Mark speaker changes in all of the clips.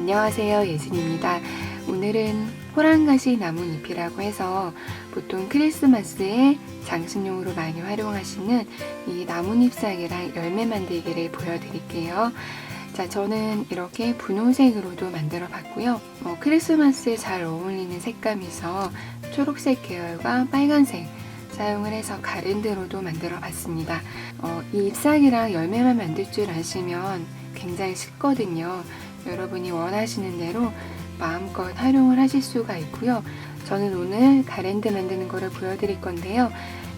Speaker 1: 안녕하세요, 예진입니다. 오늘은 호랑가시 나뭇잎이라고 해서 보통 크리스마스에 장식용으로 많이 활용하시는 이 나뭇잎사기랑 열매 만들기를 보여드릴게요. 자, 저는 이렇게 분홍색으로도 만들어 봤고요. 크리스마스에 잘 어울리는 색감이서 초록색 계열과 빨간색 사용을 해서 가랜드로도 만들어 봤습니다. 이 잎사귀랑 열매만 만들 줄 아시면 굉장히 쉽거든요. 여러분이 원하시는 대로 마음껏 활용을 하실 수가 있고요. 저는 오늘 가랜드 만드는 거를 보여드릴 건데요.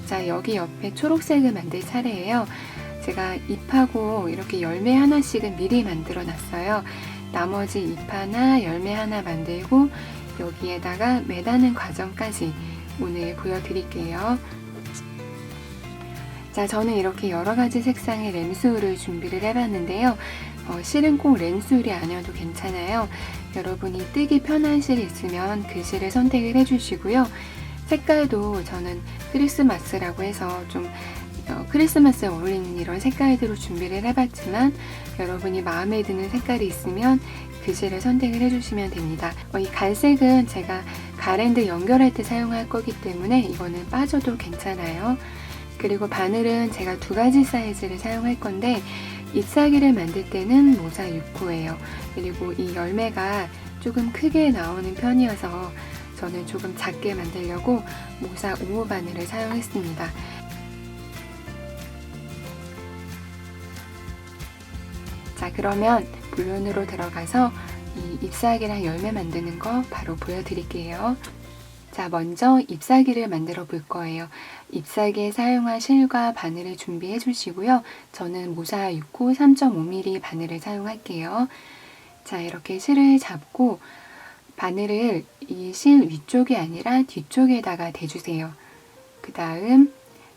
Speaker 1: 자, 여기 옆에 초록색을 만들 차례예요. 제가 잎하고 이렇게 열매 하나씩은 미리 만들어 놨어요. 나머지 잎 하나, 열매 하나 만들고 여기에다가 매다는 과정까지 오늘 보여드릴게요. 자, 저는 이렇게 여러가지 색상의 램술을 준비를 해봤는데요. 실은 꼭 램술이 아니어도 괜찮아요. 여러분이 뜨기 편한 실이 있으면 그 실을 선택을 해주시고요. 색깔도 저는 크리스마스라고 해서 좀 크리스마스에 어울리는 이런 색깔들로 준비를 해봤지만 여러분이 마음에 드는 색깔이 있으면 그 실을 선택을 해주시면 됩니다. 이 갈색은 제가 가랜드 연결할 때 사용할 거기 때문에 이거는 빠져도 괜찮아요. 그리고 바늘은 제가 2가지 사이즈를 사용할 건데 잎사귀를 만들 때는 모사 6호예요. 그리고 이 열매가 조금 크게 나오는 편이어서 저는 조금 작게 만들려고 모사 5호 바늘을 사용했습니다. 자, 그러면 본론으로 들어가서 이 잎사귀랑 열매 만드는 거 바로 보여드릴게요. 자, 먼저 잎사귀를 만들어 볼 거예요. 잎사귀에 사용할 실과 바늘을 준비해 주시고요. 저는 모사 6호 3.5mm 바늘을 사용할게요. 자, 이렇게 실을 잡고 바늘을 이 실 위쪽이 아니라 뒤쪽에다가 대주세요. 그 다음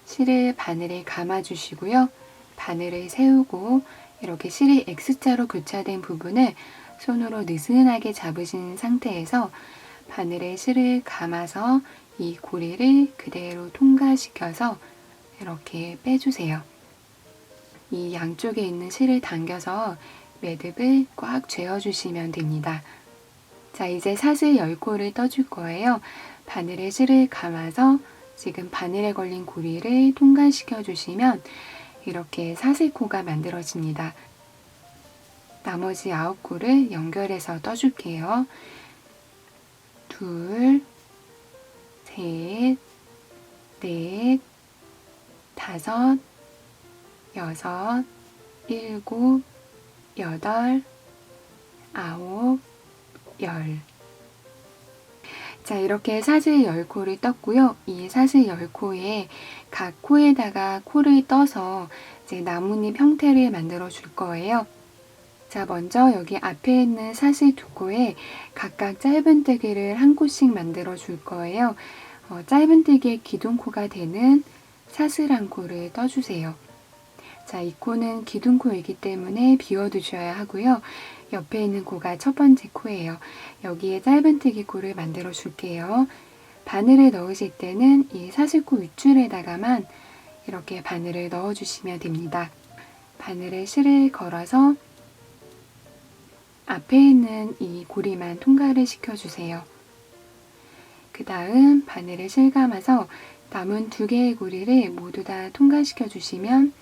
Speaker 1: 실을 바늘에 감아 주시고요. 바늘을 세우고 이렇게 실이 X자로 교차된 부분을 손으로 느슨하게 잡으신 상태에서 바늘에 실을 감아서 이 고리를 그대로 통과시켜서 이렇게 빼주세요. 이 양쪽에 있는 실을 당겨서 매듭을 꽉 죄어주시면 됩니다. 자, 이제 사슬 10코를 떠줄 거예요. 바늘에 실을 감아서 지금 바늘에 걸린 고리를 통과시켜 주시면 이렇게 사슬코가 만들어집니다. 나머지 9코를 연결해서 떠줄게요. 2, 3, 4, 5, 6, 7, 8, 9, 10. 자, 이렇게 사슬 10코를 떴고요. 이 사슬 10코에 각 코에다가 코를 떠서 이제 나뭇잎 형태를 만들어 줄 거예요. 자, 먼저 여기 앞에 있는 사슬 2코에 각각 짧은뜨기를 한 코씩 만들어 줄 거예요. 짧은뜨기의 기둥코가 되는 사슬 1코를 떠주세요. 자, 이 코는 기둥코이기 때문에 비워두셔야 하고요. 옆에 있는 코가 첫 번째 코예요. 여기에 짧은뜨기 코를 만들어 줄게요. 바늘을 넣으실 때는 이 사슬코 윗줄에다가만 이렇게 바늘을 넣어주시면 됩니다. 바늘에 실을 걸어서 앞에 있는 이 고리만 통과를 시켜주세요. 그 다음 바늘에 실 감아서 남은 2개의 고리를 모두 다 통과시켜 주시면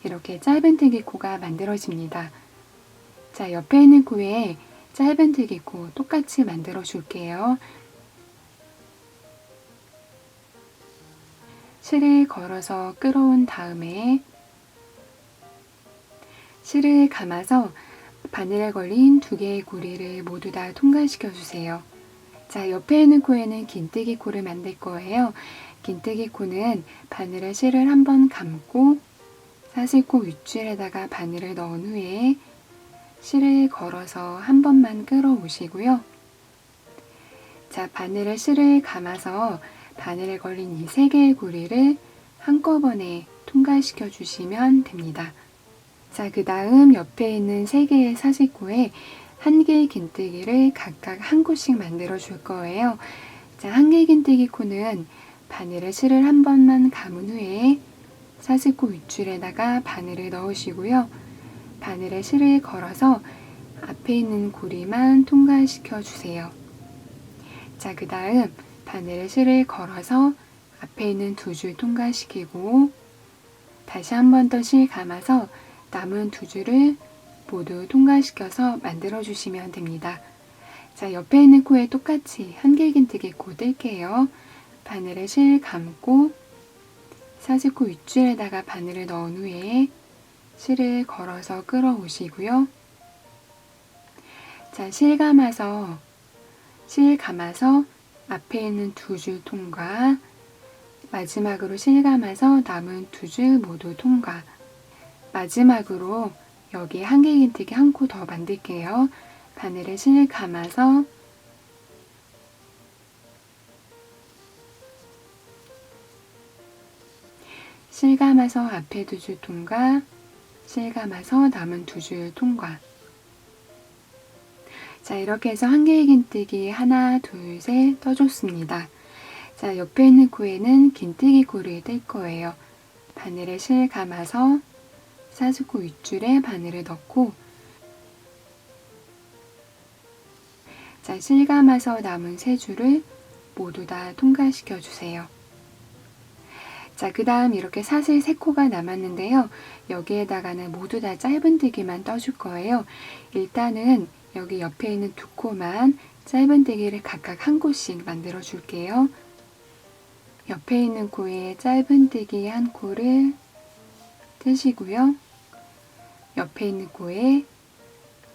Speaker 1: 이렇게 짧은뜨기 코가 만들어집니다. 자, 옆에 있는 코에 짧은뜨기 코 똑같이 만들어 줄게요. 실을 걸어서 끌어온 다음에 실을 감아서 바늘에 걸린 2개의 고리를 모두 다 통과시켜 주세요. 자, 옆에 있는 코에는 긴뜨기 코를 만들 거예요. 긴뜨기 코는 바늘에 실을 한번 감고 사슬코 윗줄에다가 바늘을 넣은 후에 실을 걸어서 한 번만 끌어오시고요. 자, 바늘에 실을 감아서 바늘에 걸린 이 3개의 고리를 한꺼번에 통과시켜 주시면 됩니다. 자, 그 다음 옆에 있는 3개의 사슬코에 1개의 긴뜨기를 각각 한 코씩 만들어 줄 거예요. 자, 1개 긴뜨기 코는 바늘에 실을 한 번만 감은 후에 사슬코 윗줄에다가 바늘을 넣으시고요. 바늘에 실을 걸어서 앞에 앞에 있는 고리만 통과시켜 주세요. 자, 그 다음 바늘에 실을 걸어서 앞에 있는 두 줄 통과시키고 다시 한 번 더 실 감아서 남은 두 줄을 모두 통과시켜서 만들어 주시면 됩니다. 자, 옆에 있는 코에 똑같이 한길긴뜨기 코 뜰게요. 바늘에 실 감고 사슬코 윗줄에다가 바늘을 넣은 후에 실을 걸어서 끌어오시고요. 자, 실 감아서 앞에 있는 두 줄 통과, 마지막으로 실 감아서 남은 두 줄 모두 통과. 마지막으로 여기 한길긴뜨기 한 코 더 만들게요. 바늘에 실 감아서 실 감아서 앞에 두 줄 통과, 실 감아서 남은 두 줄 통과. 자, 이렇게 해서 한길긴뜨기 하나, 둘, 셋 떠줬습니다. 자, 옆에 있는 코에는 긴뜨기 코를 뜰 거예요. 바늘에 실 감아서 사슬코 윗줄에 바늘을 넣고 자, 실 감아서 남은 세 줄을 모두 다 통과시켜 주세요. 자, 그 다음 이렇게 사슬 3코가 남았는데요. 여기에다가는 모두 다 짧은뜨기만 떠줄 거예요. 일단은 여기 옆에 있는 두 코만 짧은뜨기를 각각 한 코씩 만들어 줄게요. 옆에 있는 코에 짧은뜨기 한 코를 뜨시고요. 옆에 있는 코에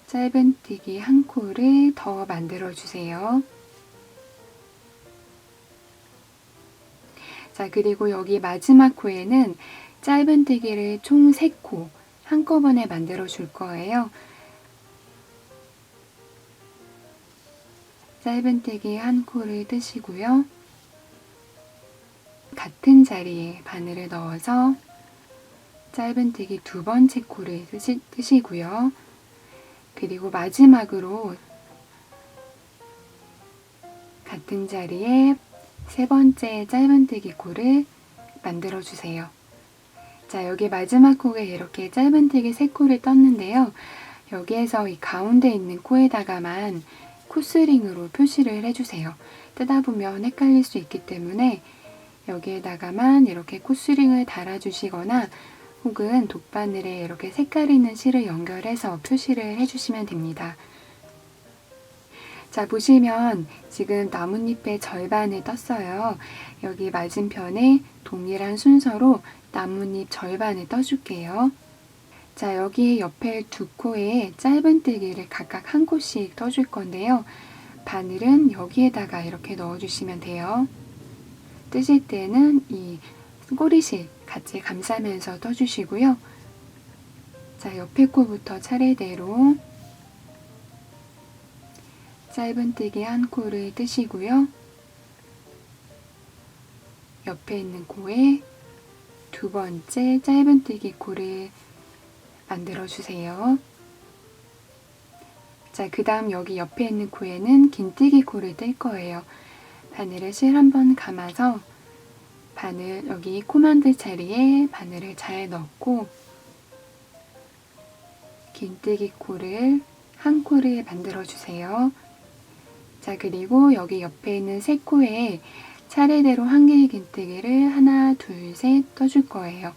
Speaker 1: 짧은뜨기 한 코를 더 만들어 주세요. 자, 그리고 여기 마지막 코에는 짧은뜨기를 총 3코 한꺼번에 만들어 줄 거예요. 짧은뜨기 한 코를 뜨시고요. 같은 자리에 바늘을 넣어서 짧은뜨기 두 번째 코를 뜨시고요. 그리고 마지막으로 같은 자리에 세 번째 짧은뜨기 코를 만들어 주세요. 자, 여기 마지막 코에 이렇게 짧은뜨기 3코를 떴는데요. 여기에서 이 가운데 있는 코에다가만 코스링으로 표시를 해주세요. 뜨다 보면 헷갈릴 수 있기 때문에 여기에다가만 이렇게 코스링을 달아주시거나 혹은 돗바늘에 이렇게 색깔 있는 실을 연결해서 표시를 해주시면 됩니다. 자, 보시면 지금 나뭇잎의 절반을 떴어요. 여기 맞은편에 동일한 순서로 나뭇잎 절반을 떠줄게요. 자, 여기 옆에 두 코에 짧은뜨기를 각각 한 코씩 떠줄 건데요. 바늘은 여기에다가 이렇게 넣어주시면 돼요. 뜨실 때는 이 꼬리실 같이 감싸면서 떠주시고요. 자, 옆에 코부터 차례대로 짧은뜨기 한 코를 뜨시고요. 옆에 있는 코에 두 번째 짧은뜨기 코를 만들어 주세요. 자, 그 다음 여기 옆에 있는 코에는 긴뜨기 코를 뜰 거예요. 바늘에 실 한번 감아서 바늘 여기 코 만들 자리에 바늘을 잘 넣고 긴뜨기 코를 한 코를 만들어 주세요. 자, 그리고 여기 옆에 있는 세 코에 차례대로 한길긴뜨기를 하나, 둘, 셋 떠줄 거예요.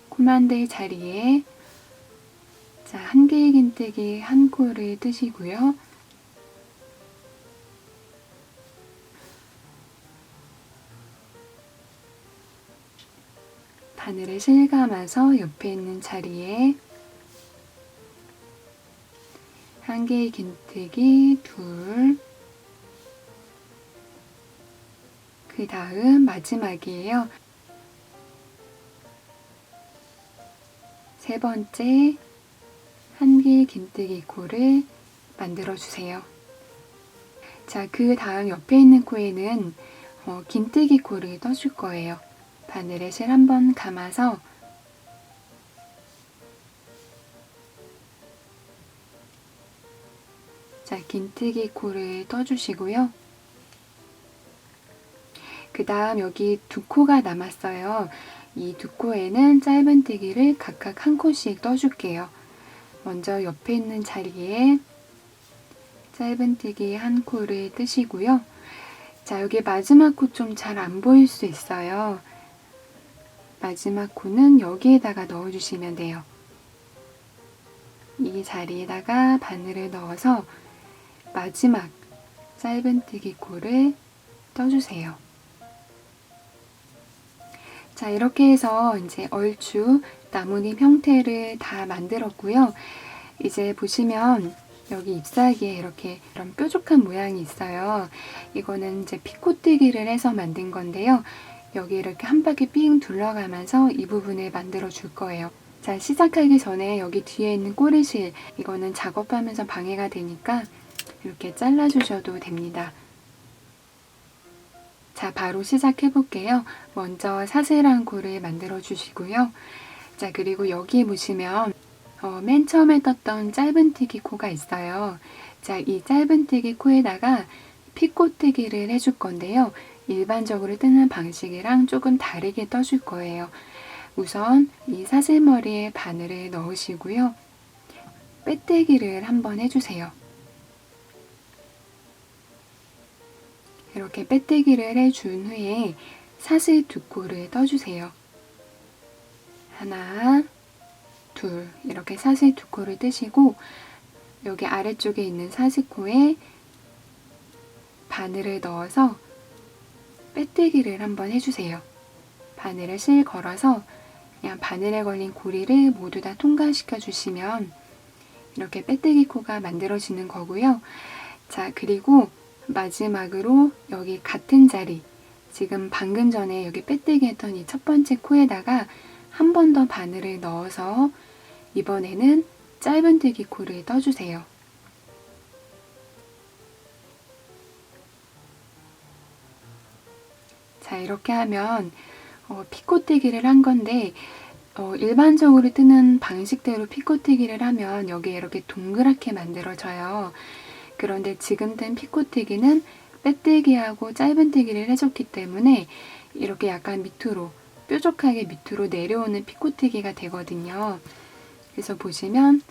Speaker 1: 코 만들 자리에 자, 한길긴뜨기 한 코를 뜨시고요. 바늘을 실 감아서 옆에 있는 자리에 한길긴뜨기 둘, 그 다음 마지막이에요. 세 번째 한길긴뜨기 코를 만들어 주세요. 자, 그 다음 옆에 있는 코에는 긴뜨기 코를 떠줄 거예요. 바늘에 실 한번 감아서 자, 긴뜨기 코를 떠주시고요. 그 다음 여기 두 코가 남았어요. 이 두 코에는 짧은뜨기를 각각 한 코씩 떠줄게요. 먼저 옆에 있는 자리에 짧은뜨기 한 코를 뜨시고요. 자, 여기 마지막 코 좀 잘 안 보일 수 있어요. 마지막 코는 여기에다가 넣어주시면 돼요. 이 자리에다가 바늘을 넣어서 마지막 짧은뜨기 코를 떠주세요. 자, 이렇게 해서 이제 얼추 나뭇잎 형태를 다 만들었고요. 이제 보시면 여기 잎사귀에 이렇게 이런 뾰족한 모양이 있어요. 이거는 이제 피코뜨기를 해서 만든 건데요. 여기 이렇게 한 바퀴 삥 둘러가면서 이 부분을 만들어 줄 거예요. 자, 시작하기 전에 여기 뒤에 있는 꼬리실, 이거는 작업하면서 방해가 되니까 이렇게 잘라주셔도 됩니다. 자, 바로 시작해 볼게요. 먼저 사슬한 코를 만들어 주시고요. 자, 그리고 여기 보시면 맨 처음에 떴던 짧은뜨기 코가 있어요. 자, 이 짧은뜨기 코에다가 피코뜨기를 해줄 건데요. 일반적으로 뜨는 방식이랑 조금 다르게 떠줄 거예요. 우선 이 사슬머리에 바늘을 넣으시고요. 빼뜨기를 한번 해주세요. 이렇게 빼뜨기를 해준 후에 사슬 두 코를 떠주세요. 하나, 둘, 이렇게 사슬 두 코를 뜨시고 여기 아래쪽에 있는 사슬코에 바늘을 넣어서 빼뜨기를 한번 해주세요. 바늘을 실 걸어서 그냥 바늘에 걸린 고리를 모두 다 통과시켜 주시면 이렇게 빼뜨기 코가 만들어지는 거고요. 자, 그리고 마지막으로 여기 같은 자리, 지금 방금 전에 여기 빼뜨기 했던 이 첫 번째 코에다가 한 번 더 바늘을 넣어서 이번에는 짧은뜨기 코를 떠주세요. 자, 이렇게 하면 피코뜨기를 한 건데 일반적으로 뜨는 방식대로 피코뜨기를 하면 여기에 이렇게 동그랗게 만들어져요. 그런데 지금 뜬 피코뜨기는 빼뜨기하고 짧은뜨기를 해줬기 때문에 이렇게 약간 밑으로, 뾰족하게 밑으로 내려오는 피코뜨기가 되거든요. 그래서 보시면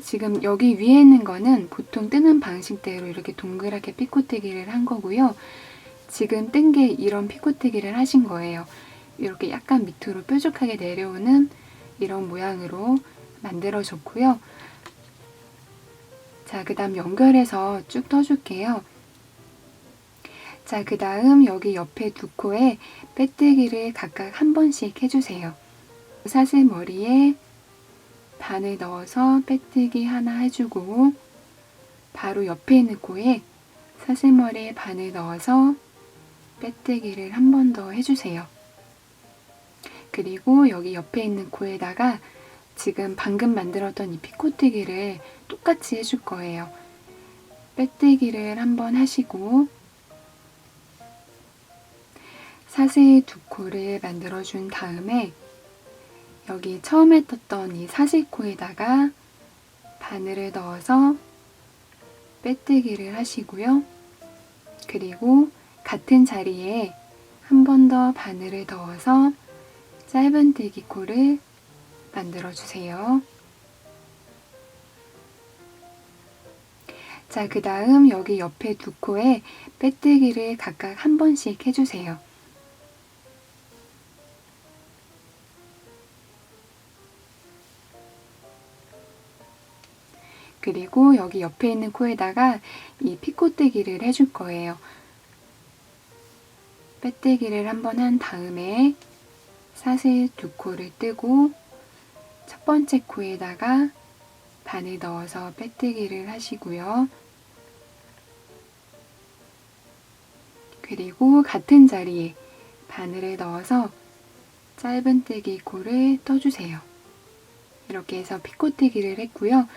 Speaker 1: 지금 여기 위에 있는 거는 보통 뜨는 방식대로 이렇게 동그랗게 피코뜨기를 한 거고요. 지금 뜬 게 이런 피코뜨기를 하신 거예요. 이렇게 약간 밑으로 뾰족하게 내려오는 이런 모양으로 만들어줬고요. 자, 그 다음 연결해서 쭉 떠줄게요. 자, 그 다음 여기 옆에 두 코에 빼뜨기를 각각 한 번씩 해주세요. 사슬 머리에 바늘 넣어서 빼뜨기 하나 해주고 바로 옆에 있는 코에 사슬 머리에 바늘 넣어서 빼뜨기를 한 번 더 해주세요. 그리고 여기 옆에 있는 코에다가 지금 방금 만들었던 이 피코뜨기를 똑같이 해줄 거예요. 빼뜨기를 한번 하시고 사슬 두 코를 만들어준 다음에 여기 처음에 떴던 이 사슬코에다가 바늘을 넣어서 빼뜨기를 하시고요. 그리고 같은 자리에 한 번 더 바늘을 넣어서 짧은뜨기 코를 만들어주세요. 자, 그 다음 여기 옆에 두 코에 빼뜨기를 각각 한 번씩 해주세요. 그리고 여기 옆에 있는 코에다가 이 피코뜨기를 해줄 거예요. 빼뜨기를 한번 한 다음에 사슬 두 코를 뜨고 첫 번째 코에다가 바늘 넣어서 빼뜨기를 하시고요. 그리고 같은 자리에 바늘을 넣어서 짧은뜨기 코를 떠주세요. 이렇게 해서 피코뜨기를 했고요.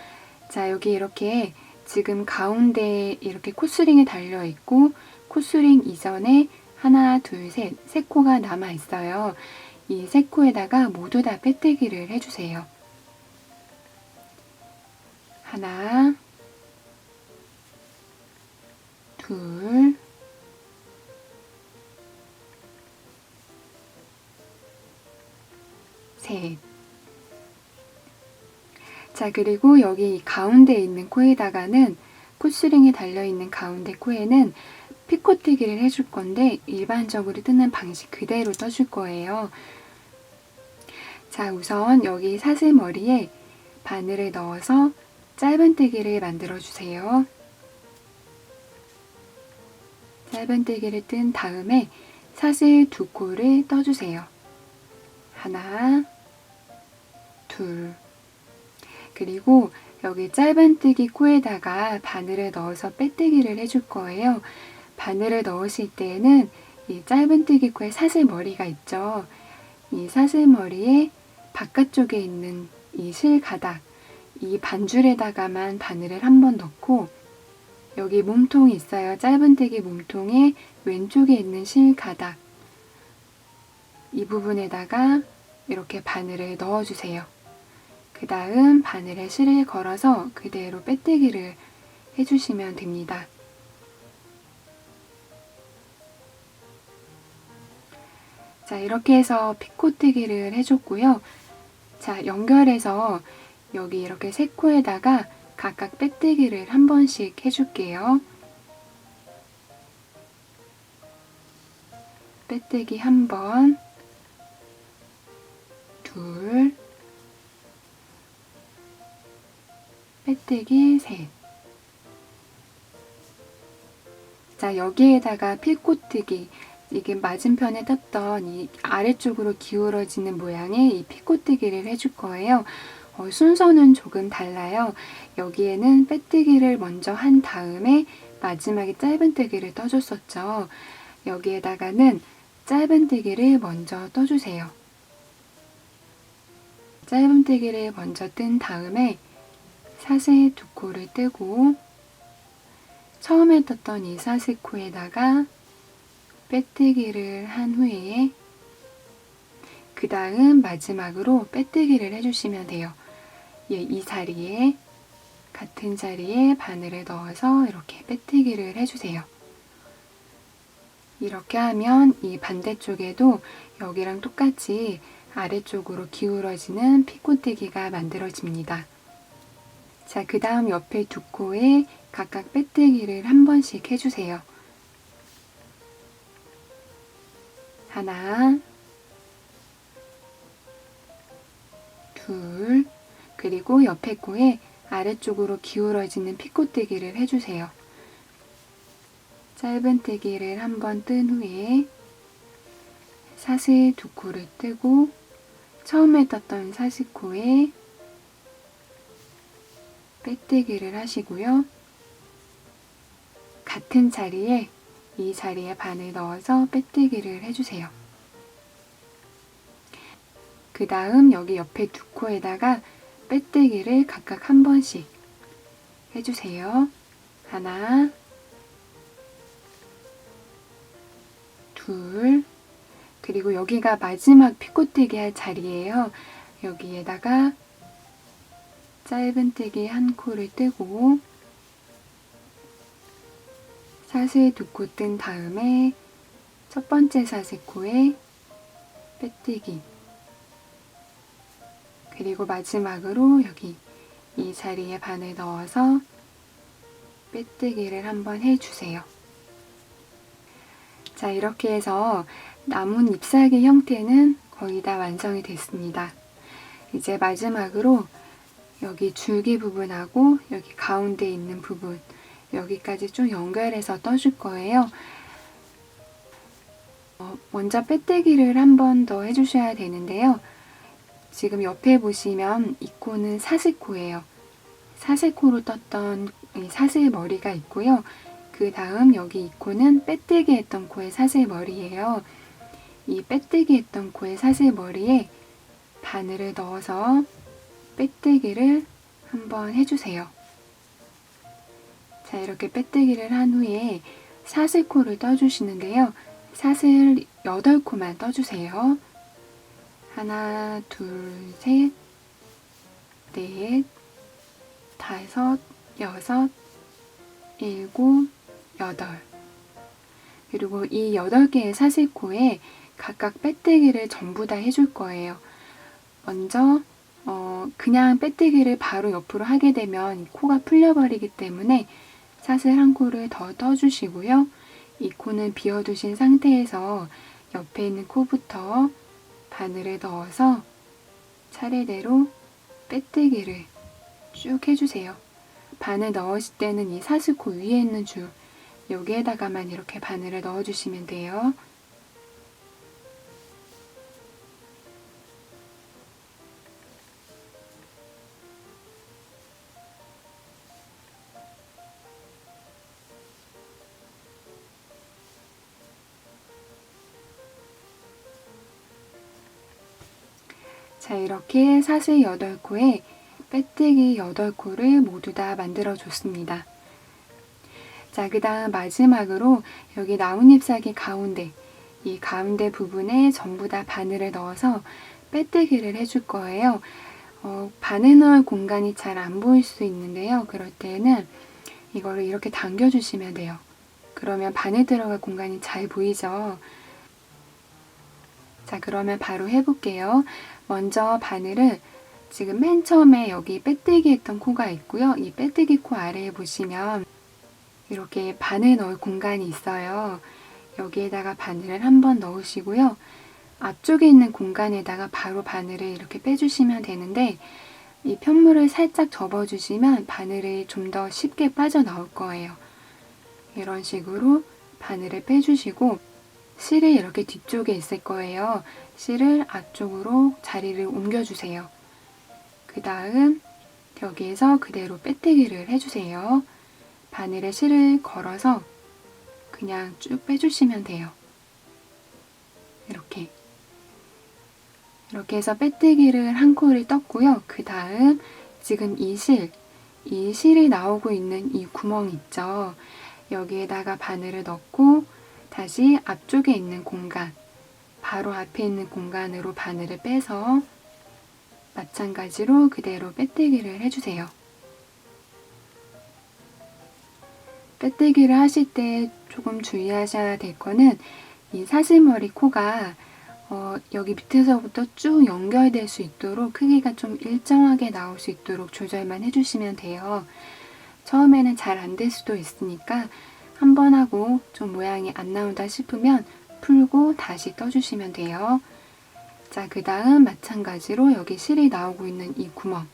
Speaker 1: 자, 여기 이렇게 지금 가운데 이렇게 코스링이 달려있고 코스링 이전에 하나, 둘, 셋, 세 코가 남아있어요. 이 세 코에다가 모두 다 빼뜨기를 해주세요. 하나, 둘, 셋. 자, 그리고 여기 이 가운데 있는 코에다가는 콧스링이 달려있는 가운데 코에는 피코뜨기를 해줄 건데 일반적으로 뜨는 방식 그대로 떠줄 거예요. 자, 우선 여기 사슬머리에 바늘을 넣어서 짧은뜨기를 만들어 주세요. 짧은뜨기를 뜬 다음에 사슬 2코를 떠주세요. 하나, 둘. 그리고 여기 짧은뜨기 코에다가 바늘을 넣어서 빼뜨기를 해줄 거예요. 바늘을 넣으실 때에는 이 짧은뜨기 코에 사슬머리가 있죠. 이 사슬머리에 바깥쪽에 있는 이 실가닥, 이 반줄에다가만 바늘을 한번 넣고 여기 몸통이 있어요. 짧은뜨기 몸통에 왼쪽에 있는 실가닥 이 부분에다가 이렇게 바늘을 넣어주세요. 그 다음 바늘에 실을 걸어서 그대로 빼뜨기를 해주시면 됩니다. 자, 이렇게 해서 피코뜨기를 해줬고요. 자, 연결해서 여기 이렇게 3코에다가 각각 빼뜨기를 한 번씩 해줄게요. 빼뜨기 1번, 둘, 빼뜨기 3. 자, 여기에다가 피코뜨기, 이게 맞은편에 떴던 이 아래쪽으로 기울어지는 모양의 이 피코뜨기를 해줄 거예요. 순서는 조금 달라요. 여기에는 빼뜨기를 먼저 한 다음에 마지막에 짧은뜨기를 떠줬었죠. 여기에다가는 짧은뜨기를 먼저 떠주세요. 짧은뜨기를 먼저 뜬 다음에 사슬 2코를 뜨고 처음에 떴던 이 사슬코에다가 빼뜨기를 한 후에 그 다음 마지막으로 빼뜨기를 해주시면 돼요. 이 자리에 같은 자리에 바늘을 넣어서 이렇게 빼뜨기를 해주세요. 이렇게 하면 이 반대쪽에도 여기랑 똑같이 아래쪽으로 기울어지는 피코뜨기가 만들어집니다. 자, 그 다음 옆에 2코에 각각 빼뜨기를 한 번씩 해주세요. 하나, 둘, 그리고 옆에 코에 아래쪽으로 기울어지는 피코뜨기를 해주세요. 짧은뜨기를 한 번 뜬 후에 사슬 2코를 뜨고 처음에 떴던 사슬코에 빼뜨기를 하시고요. 같은 자리에 이 자리에 바늘 넣어서 빼뜨기를 해주세요. 그 다음 여기 옆에 2코에다가 빼뜨기를 각각 한 번씩 해주세요. 하나, 둘, 그리고 여기가 마지막 피코뜨기 할 자리예요. 여기에다가 짧은뜨기 1코를 뜨고 사슬 2코 뜬 다음에 첫 번째 사슬코에 빼뜨기, 그리고 마지막으로 여기 이 자리에 바늘 넣어서 빼뜨기를 한번 해주세요. 자, 이렇게 해서 나뭇 잎사귀 형태는 거의 다 완성이 됐습니다. 이제 마지막으로 여기 줄기 부분하고 여기 가운데 있는 부분 여기까지 좀 연결해서 떠줄 거예요. 먼저 빼뜨기를 한 번 더 해주셔야 되는데요. 지금 옆에 보시면 이 코는 사슬코예요. 사슬코로 떴던 이 사슬머리가 있고요. 그 다음 여기 이 코는 빼뜨기 했던 코의 사슬머리예요. 이 빼뜨기 했던 코의 사슬머리에 바늘을 넣어서 빼뜨기를 한번 해주세요. 자, 이렇게 빼뜨기를 한 후에 사슬코를 떠주시는데요. 사슬 8코만 떠주세요. 하나, 둘, 셋, 넷, 다섯, 여섯, 일곱, 여덟. 그리고 이 8개의 사슬코에 각각 빼뜨기를 전부 다 해줄 거예요. 먼저 그냥 빼뜨기를 바로 옆으로 하게 되면 코가 풀려버리기 때문에 사슬 한 코를 더 떠주시고요. 이 코는 비워두신 상태에서 옆에 있는 코부터 바늘을 넣어서 차례대로 빼뜨기를 쭉 해주세요. 바늘 넣으실 때는 이 사슬코 위에 있는 줄 여기에다가만 이렇게 바늘을 넣어주시면 돼요. 자, 이렇게 사슬 8코에 빼뜨기 8코를 모두 다 만들어 줬습니다. 자, 그 다음 마지막으로 여기 나뭇잎사기 가운데, 이 가운데 부분에 전부 다 바늘을 넣어서 빼뜨기를 해줄 거예요. 바늘 넣을 공간이 잘 안 보일 수 있는데요. 그럴 때는 이거를 이렇게 당겨주시면 돼요. 그러면 바늘 들어갈 공간이 잘 보이죠? 자, 그러면 바로 해볼게요. 먼저 바늘을 지금 맨 처음에 여기 빼뜨기 했던 코가 있고요. 이 빼뜨기 코 아래에 보시면 이렇게 바늘 넣을 공간이 있어요. 여기에다가 바늘을 한번 넣으시고요. 앞쪽에 있는 공간에다가 바로 바늘을 이렇게 빼주시면 되는데 이 편물을 살짝 접어주시면 바늘이 좀 더 쉽게 빠져나올 거예요. 이런 식으로 바늘을 빼주시고 실이 이렇게 뒤쪽에 있을 거예요. 실을 앞쪽으로 자리를 옮겨주세요. 그 다음 여기에서 그대로 빼뜨기를 해주세요. 바늘에 실을 걸어서 그냥 쭉 빼주시면 돼요. 이렇게 해서 빼뜨기를 한 코를 떴고요. 그 다음 지금 이 실이 나오고 있는 이 구멍 있죠. 여기에다가 바늘을 넣고 다시 앞쪽에 있는 공간, 바로 앞에 있는 공간으로 바늘을 빼서 마찬가지로 그대로 빼뜨기를 해주세요. 빼뜨기를 하실 때 조금 주의하셔야 될 거는 이 사슬머리 코가 여기 밑에서부터 쭉 연결될 수 있도록 크기가 좀 일정하게 나올 수 있도록 조절만 해주시면 돼요. 처음에는 잘 안 될 수도 있으니까 한 번 하고 좀 모양이 안 나온다 싶으면 풀고 다시 떠주시면 돼요. 자, 그 다음 마찬가지로 여기 실이 나오고 있는 이 구멍,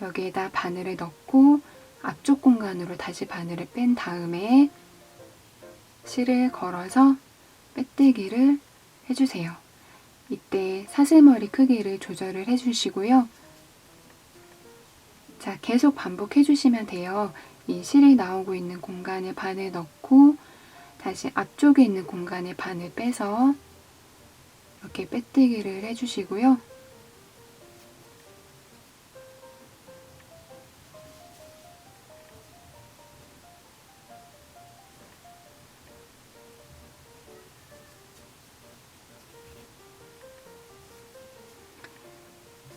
Speaker 1: 여기에다 바늘을 넣고 앞쪽 공간으로 다시 바늘을 뺀 다음에 실을 걸어서 빼뜨기를 해주세요. 이때 사슬머리 크기를 조절을 해주시고요. 자, 계속 반복해 주시면 돼요. 이 실이 나오고 있는 공간에 바늘 넣고 다시 앞쪽에 있는 공간에 바늘 빼서 이렇게 빼뜨기를 해주시고요.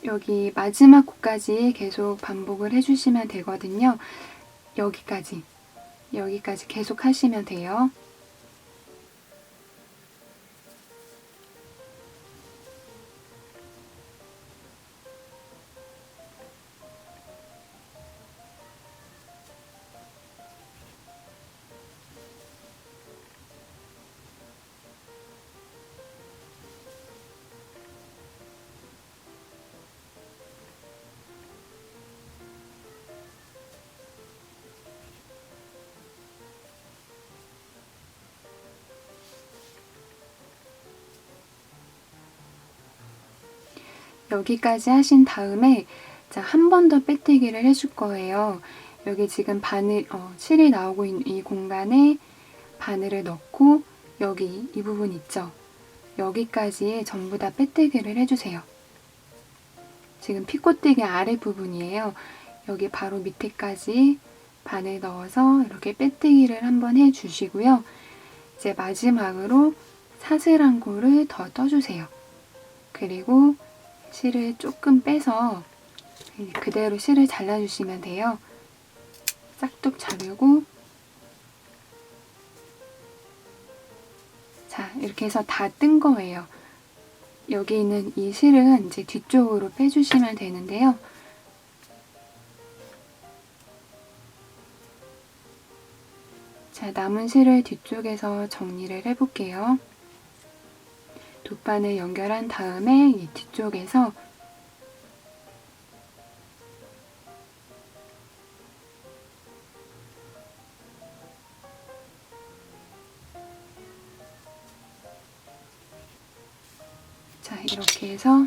Speaker 1: 여기 마지막 코까지 계속 반복을 해주시면 되거든요. 여기까지 계속 하시면 돼요. 여기까지 하신 다음에 자, 한 번 더 빼뜨기를 해줄 거예요. 여기 지금 실이 나오고 있는 이 공간에 바늘을 넣고 여기 이 부분 있죠? 여기까지 전부 다 빼뜨기를 해주세요. 지금 피코뜨기 아래 부분이에요. 여기 바로 밑에까지 바늘 넣어서 이렇게 빼뜨기를 한번 해주시고요. 이제 마지막으로 사슬 한 코를 더 떠주세요. 그리고 실을 조금 빼서 그대로 실을 잘라주시면 돼요. 싹둑 자르고 자, 이렇게 해서 다 뜬 거예요. 여기 있는 이 실은 이제 뒤쪽으로 빼주시면 되는데요. 자, 남은 실을 뒤쪽에서 정리를 해볼게요. 돗바늘 연결한 다음에 이 뒤쪽에서 자, 이렇게 해서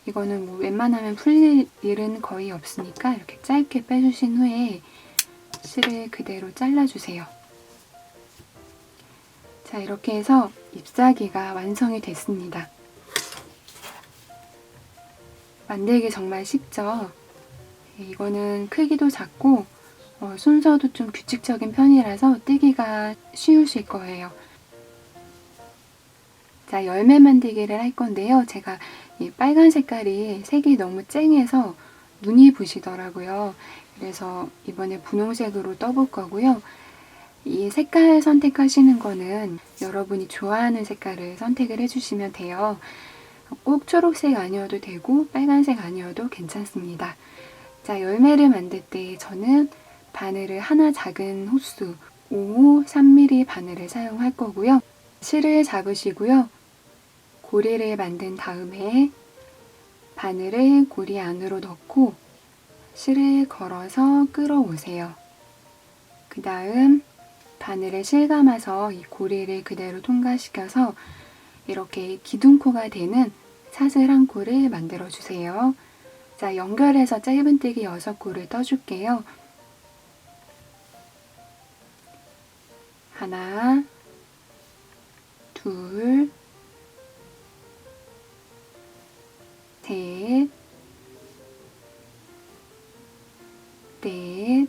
Speaker 1: 이거는 뭐 웬만하면 풀릴 일은 거의 없으니까 이렇게 짧게 빼주신 후에 실을 그대로 잘라주세요. 자, 이렇게 해서 잎사귀가 완성이 됐습니다. 만들기 정말 쉽죠? 이거는 크기도 작고 순서도 좀 규칙적인 편이라서 뜨기가 쉬우실 거예요. 자, 열매 만들기를 할 건데요. 제가 이 빨간 색깔이 색이 너무 쨍해서 눈이 부시더라고요. 그래서 이번에 분홍색으로 떠볼 거고요. 이 색깔 선택하시는 거는 여러분이 좋아하는 색깔을 선택을 해주시면 돼요. 꼭 초록색 아니어도 되고 빨간색 아니어도 괜찮습니다. 자, 열매를 만들 때 저는 바늘을 하나 작은 호수 5호 3mm 바늘을 사용할 거고요. 실을 잡으시고요. 고리를 만든 다음에 바늘을 고리 안으로 넣고 실을 걸어서 끌어오세요. 그 다음 바늘에 실감아서 이 고리를 그대로 통과시켜서 이렇게 기둥코가 되는 사슬 한 코를 만들어 주세요. 자, 연결해서 짧은뜨기 6코를 떠줄게요. 하나, 둘, 셋, 넷,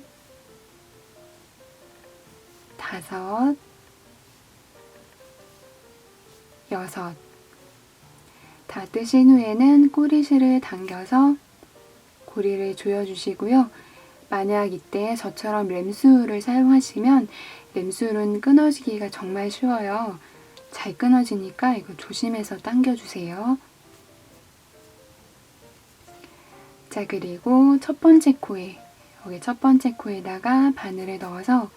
Speaker 1: 다섯, 여섯. 다 뜨신 후에는 꼬리실을 당겨서 고리를 조여주시고요. 만약 이때 저처럼 램수를 사용하시면 램수는 끊어지기가 정말 쉬워요. 잘 끊어지니까 이거 조심해서 당겨주세요. 자, 그리고 첫 번째 코에, 여기 첫 번째 코에다가 바늘을 넣어서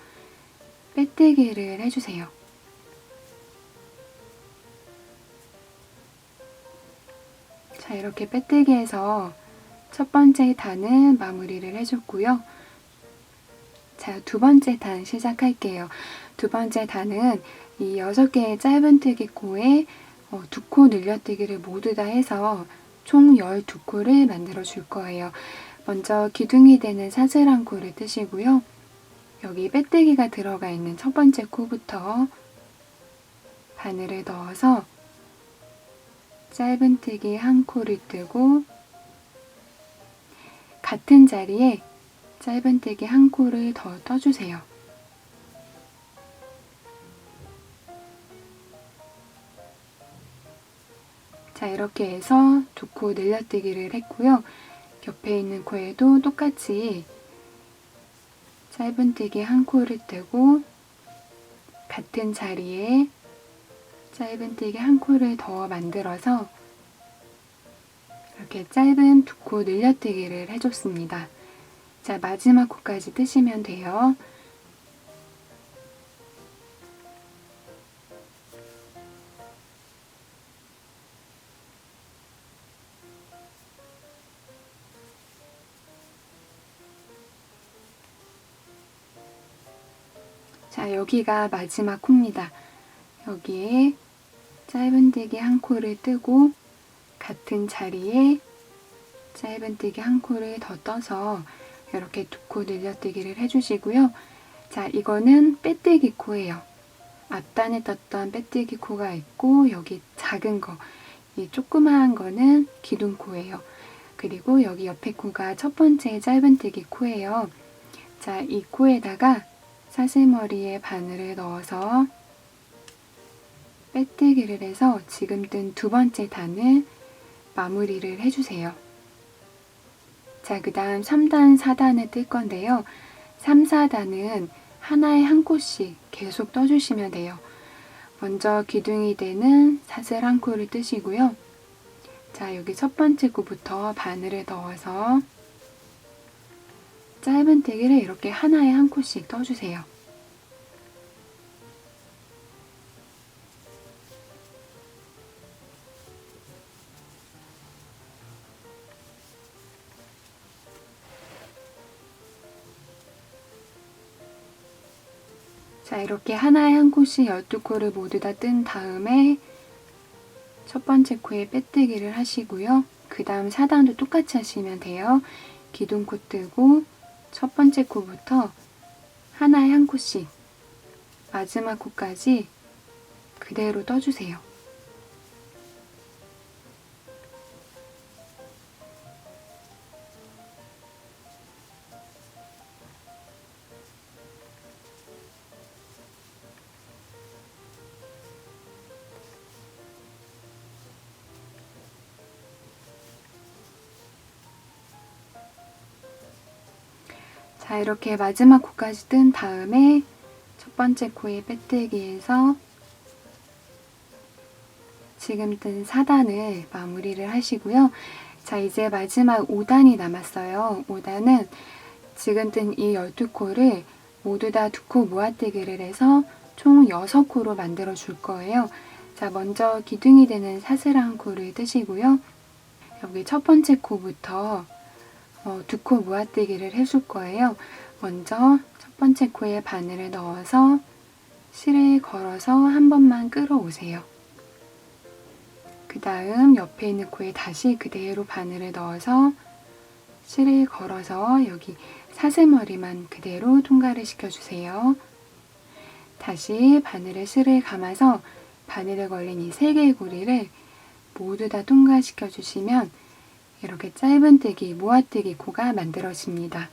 Speaker 1: 빼뜨기를 해주세요. 자, 이렇게 빼뜨기해서 첫 번째 단은 마무리를 해줬고요. 자, 두 번째 단 시작할게요. 두 번째 단은 이 6개의 짧은뜨기 코에 2코 늘려뜨기를 모두 다 해서 총 12코를 만들어 줄 거예요. 먼저 기둥이 되는 사슬 한 코를 뜨시고요. 여기 빼뜨기가 들어가 있는 첫 번째 코부터 바늘을 넣어서 짧은뜨기 한 코를 뜨고 같은 자리에 짧은뜨기 한 코를 더 떠주세요. 자, 이렇게 해서 2코 늘려뜨기를 했고요. 옆에 있는 코에도 똑같이 짧은뜨기 한 코를 뜨고 같은 자리에 짧은뜨기 한 코를 더 만들어서 이렇게 짧은 2코 늘려뜨기를 해줬습니다. 자, 마지막 코까지 뜨시면 돼요. 자, 여기가 마지막 코입니다. 여기에 짧은뜨기 한 코를 뜨고 같은 자리에 짧은뜨기 한 코를 더 떠서 이렇게 2코 늘려뜨기를 해주시고요. 자, 이거는 빼뜨기 코예요. 앞단에 떴던 빼뜨기 코가 있고 여기 작은 거, 이 조그마한 거는 기둥코예요. 그리고 여기 옆에 코가 첫 번째 짧은뜨기 코예요. 자, 이 코에다가 사슬머리에 바늘을 넣어서 빼뜨기를 해서 지금 뜬 두 번째 단을 마무리를 해주세요. 자, 그 다음 3단, 4단을 뜰 건데요. 3, 4단은 하나에 한 코씩 계속 떠주시면 돼요. 먼저 기둥이 되는 사슬 한 코를 뜨시고요. 자, 여기 첫 번째 코부터 바늘을 넣어서 짧은뜨기를 이렇게 하나에 한 코씩 떠주세요. 자, 이렇게 하나에 한 코씩 12코를 모두 다 뜬 다음에 첫 번째 코에 빼뜨기를 하시고요. 그 다음 4단도 똑같이 하시면 돼요. 기둥코 뜨고 첫 번째 코부터 하나에 한 코씩 마지막 코까지 그대로 떠주세요. 자, 이렇게 마지막 코까지 뜬 다음에 첫 번째 코에 빼뜨기해서 지금 뜬 4단을 마무리를 하시고요. 자, 이제 마지막 5단이 남았어요. 5단은 지금 뜬 이 12코를 모두 다 2코 모아뜨기를 해서 총 6코로 만들어 줄 거예요. 자, 먼저 기둥이 되는 사슬한 코를 뜨시고요. 여기 첫 번째 코부터 2코 모아뜨기를 해줄 거예요. 먼저 첫 번째 코에 바늘을 넣어서 실을 걸어서 한 번만 끌어오세요. 그 다음 옆에 있는 코에 다시 그대로 바늘을 넣어서 실을 걸어서 여기 사슬머리만 그대로 통과를 시켜주세요. 다시 바늘에 실을 감아서 바늘에 걸린 이 3개의 고리를 모두 다 통과시켜 주시면 이렇게 짧은뜨기, 모아뜨기 코가 만들어집니다.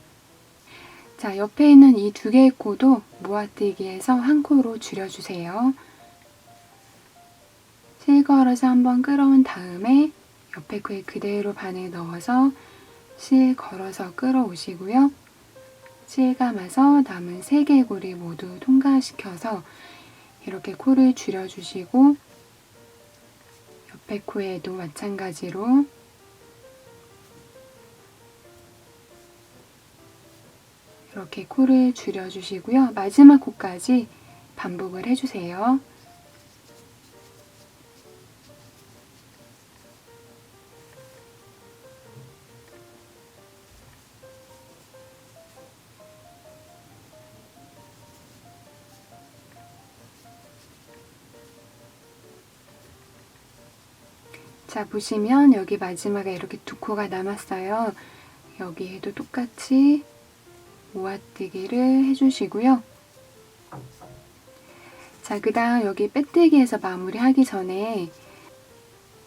Speaker 1: 자, 옆에 있는 이 2개의 코도 모아뜨기에서 한 코로 줄여주세요. 실 걸어서 한번 끌어온 다음에 옆에 코에 그대로 바늘 넣어서 실 걸어서 끌어오시고요. 실 감아서 남은 3개의 고리 모두 통과시켜서 이렇게 코를 줄여주시고 옆에 코에도 마찬가지로 이렇게 코를 줄여주시고요. 마지막 코까지 반복을 해주세요. 자, 보시면 여기 마지막에 이렇게 2코가 남았어요. 여기에도 똑같이 모아뜨기를 해주시고요. 자, 그 다음 여기 빼뜨기에서 마무리하기 전에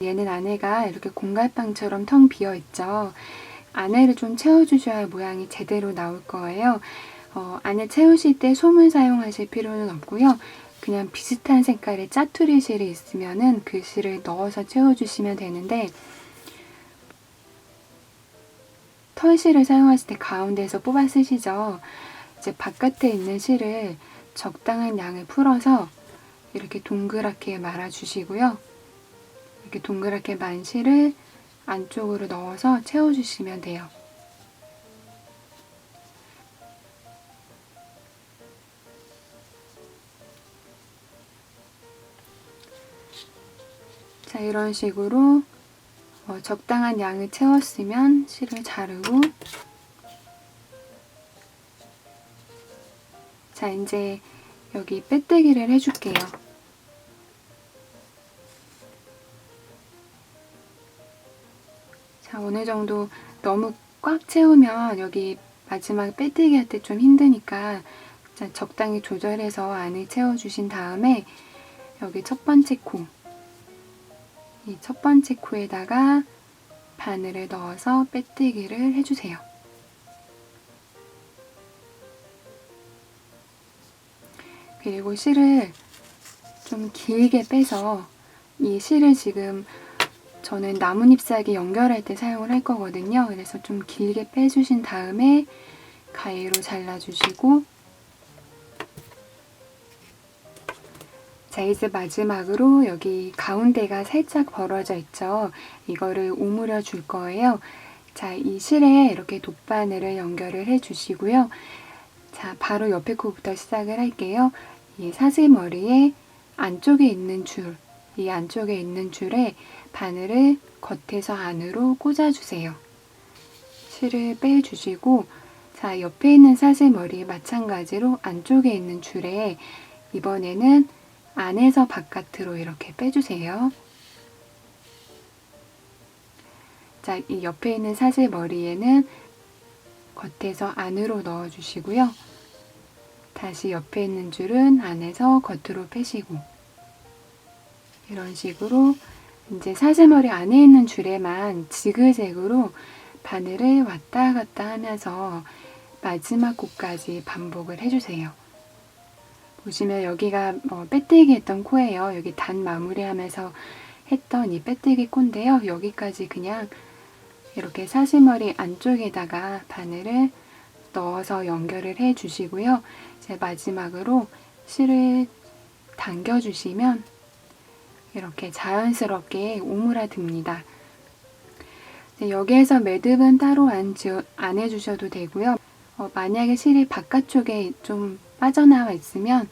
Speaker 1: 얘는 안에가 이렇게 공갈빵처럼 텅 비어있죠. 안에를 좀 채워주셔야 모양이 제대로 나올 거예요. 안에 채우실 때 솜을 사용하실 필요는 없고요. 그냥 비슷한 색깔의 짜투리 실이 있으면은 그 실을 넣어서 채워주시면 되는데 털실을 사용하실 때 가운데에서 뽑아 쓰시죠. 이제 바깥에 있는 실을 적당한 양을 풀어서 이렇게 동그랗게 말아주시고요. 이렇게 동그랗게 만 실을 안쪽으로 넣어서 채워주시면 돼요. 자, 이런 식으로 적당한 양을 채웠으면 실을 자르고 자, 이제 여기 빼뜨기를 해줄게요. 자, 어느 정도 너무 꽉 채우면 여기 마지막 빼뜨기 할 때 좀 힘드니까 자, 적당히 조절해서 안에 채워주신 다음에 여기 첫 번째 코, 이 첫 번째 코에다가 바늘을 넣어서 빼뜨기를 해주세요. 그리고 실을 좀 길게 빼서 이 실을 지금 저는 나뭇잎사귀 연결할 때 사용을 할 거거든요. 그래서 좀 길게 빼주신 다음에 가위로 잘라주시고 자, 이제 마지막으로 여기 가운데가 살짝 벌어져 있죠. 이거를 오므려 줄 거예요. 자, 이 실에 이렇게 돗바늘을 연결을 해 주시고요. 자, 바로 옆에 코부터 시작을 할게요. 이 사슬머리에 안쪽에 있는 줄, 이 안쪽에 있는 줄에 바늘을 겉에서 안으로 꽂아주세요. 실을 빼주시고, 자, 옆에 있는 사슬머리 마찬가지로 안쪽에 있는 줄에 이번에는 안에서 바깥으로 이렇게 빼주세요. 자, 이 옆에 있는 사슬머리에는 겉에서 안으로 넣어주시고요. 다시 옆에 있는 줄은 안에서 겉으로 빼시고, 이런 식으로 이제 사슬머리 안에 있는 줄에만 지그재그로 바늘을 왔다 갔다 하면서 마지막 코까지 반복을 해주세요. 보시면 여기가 빼뜨기 했던 코예요. 여기 단 마무리하면서 했던 이 빼뜨기 코인데요. 여기까지 그냥 이렇게 사슬머리 안쪽에다가 바늘을 넣어서 연결을 해 주시고요. 이제 마지막으로 실을 당겨주시면 이렇게 자연스럽게 오므라듭니다. 여기에서 매듭은 따로 안 해주셔도 되고요. 만약에 실이 바깥쪽에 좀 빠져나와 있으면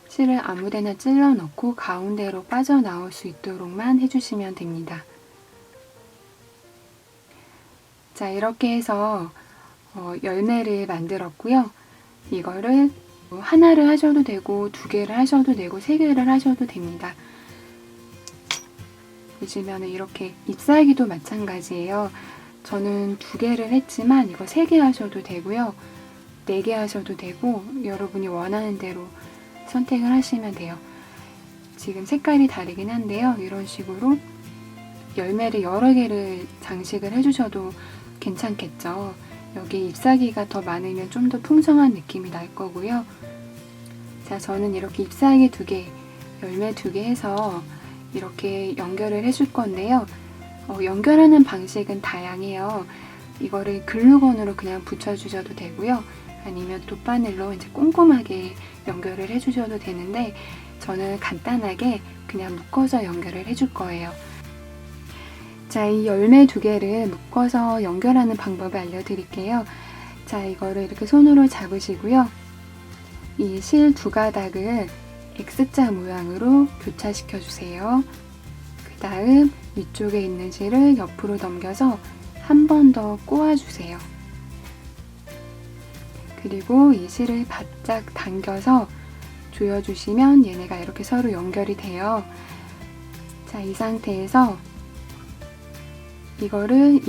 Speaker 1: 실을 아무데나 찔러 넣고 가운데로 빠져나올 수 있도록만 해주시면 됩니다. 자, 이렇게 해서 열매를 만들었고요. 이거를 하나를 하셔도 되고 2개를 하셔도 되고 3개를 하셔도 됩니다. 보시면 이렇게 잎사귀도 마찬가지예요. 저는 2개를 했지만 이거 3개 하셔도 되고요. 4개 하셔도 되고 여러분이 원하는 대로 선택을 하시면 돼요. 지금 색깔이 다르긴 한데요. 이런 식으로 열매를 여러 개를 장식을 해주셔도 괜찮겠죠. 여기 잎사귀가 더 많으면 좀 더 풍성한 느낌이 날 거고요. 자, 저는 이렇게 잎사귀 2개, 열매 2개 해서 이렇게 연결을 해줄 건데요. 연결하는 방식은 다양해요. 이거를 글루건으로 그냥 붙여주셔도 되고요. 아니면 돗바늘로 이제 꼼꼼하게 연결을 해주셔도 되는데 저는 간단하게 그냥 묶어서 연결을 해줄 거예요. 자, 이 열매 2개를 묶어서 연결하는 방법을 알려드릴게요. 자, 이거를 이렇게 손으로 잡으시고요. 이 실 2가닥을 X자 모양으로 교차시켜 주세요. 그 다음 위쪽에 있는 실을 옆으로 넘겨서 한 번 더 꼬아주세요. 그리고 이 실을 바짝 당겨서 조여주시면 얘네가 이렇게 서로 연결이 돼요. 자, 이 상태에서 이거를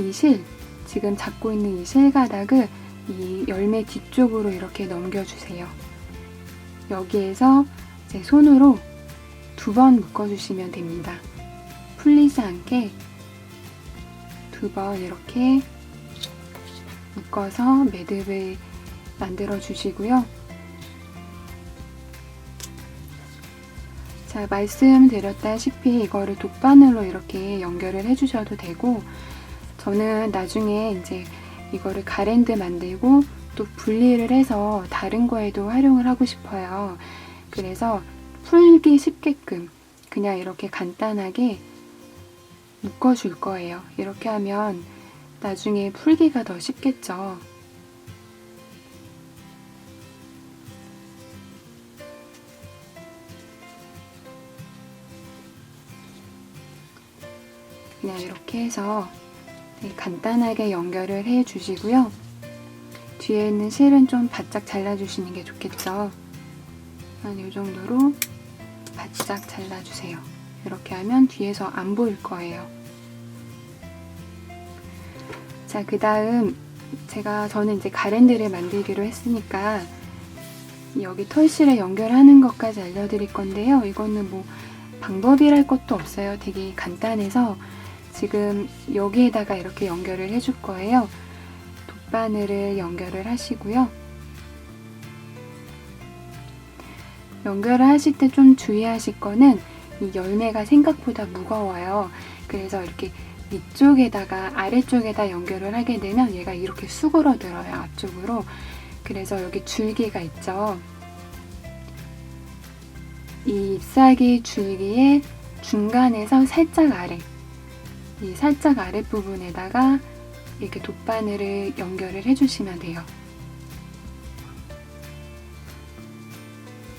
Speaker 1: 지금 잡고 있는 이 실가닥을 이 열매 뒤쪽으로 이렇게 넘겨주세요. 여기에서 이제 손으로 2번 묶어주시면 됩니다. 풀리지 않게 2번 이렇게 묶어서 매듭을 만들어 주시고요. 자, 말씀드렸다시피 이거를 돗바늘로 이렇게 연결을 해주셔도 되고, 저는 나중에 이제 이거를 가랜드 만들고 또 분리를 해서 다른 거에도 활용을 하고 싶어요. 그래서 풀기 쉽게끔 그냥 이렇게 간단하게 묶어줄 거예요. 이렇게 하면 나중에 풀기가 더 쉽겠죠. 그냥 이렇게 해서 간단하게 연결을 해 주시고요. 뒤에 있는 실은 좀 바짝 잘라주시는 게 좋겠죠. 한 이 정도로 바짝 잘라주세요. 이렇게 하면 뒤에서 안 보일 거예요. 자, 그 다음 저는 이제 가랜드를 만들기로 했으니까 여기 털실에 연결하는 것까지 알려드릴 건데요. 이거는 뭐 방법이랄 것도 없어요. 되게 간단해서 지금 여기에다가 이렇게 연결을 해줄 거예요. 돗바늘을 연결을 하시고요. 연결을 하실 때 좀 주의하실 거는 이 열매가 생각보다 무거워요. 그래서 이렇게 위쪽에다가 아래쪽에다 연결을 하게 되면 얘가 이렇게 수그러들어요, 앞쪽으로. 그래서 여기 줄기가 있죠. 이 잎사귀 줄기의 중간에서 살짝 아래, 이 살짝 아랫부분에다가 이렇게 돗바늘을 연결을 해주시면 돼요.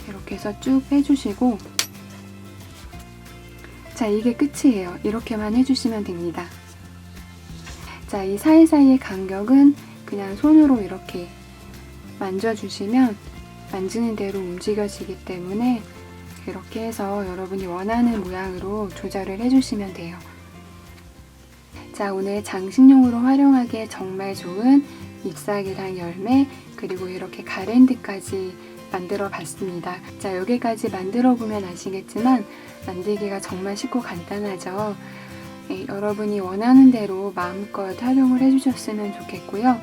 Speaker 1: 이렇게 해서 쭉 빼주시고, 자, 이게 끝이에요. 이렇게만 해주시면 됩니다. 자, 이 사이사이의 간격은 그냥 손으로 이렇게 만져주시면 만지는 대로 움직여지기 때문에 이렇게 해서 여러분이 원하는 모양으로 조절을 해주시면 돼요. 자, 오늘 장식용으로 활용하기에 정말 좋은 잎사귀랑 열매, 그리고 이렇게 가랜드까지 만들어 봤습니다. 자, 여기까지 만들어 보면 아시겠지만 만들기가 정말 쉽고 간단하죠. 네, 여러분이 원하는 대로 마음껏 활용을 해주셨으면 좋겠고요.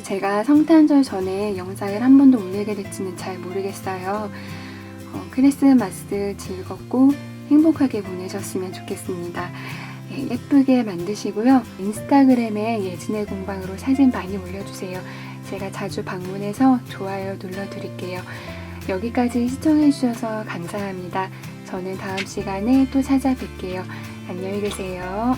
Speaker 1: 제가 성탄절 전에 영상을 한 번도 올리게 될지는 잘 모르겠어요. 크리스마스 즐겁고 행복하게 보내셨으면 좋겠습니다. 네, 예쁘게 만드시고요. 인스타그램에 예진의 공방으로 사진 많이 올려주세요. 제가 자주 방문해서 좋아요 눌러드릴게요. 여기까지 시청해주셔서 감사합니다. 저는 다음 시간에 또 찾아뵐게요. 안녕히 계세요.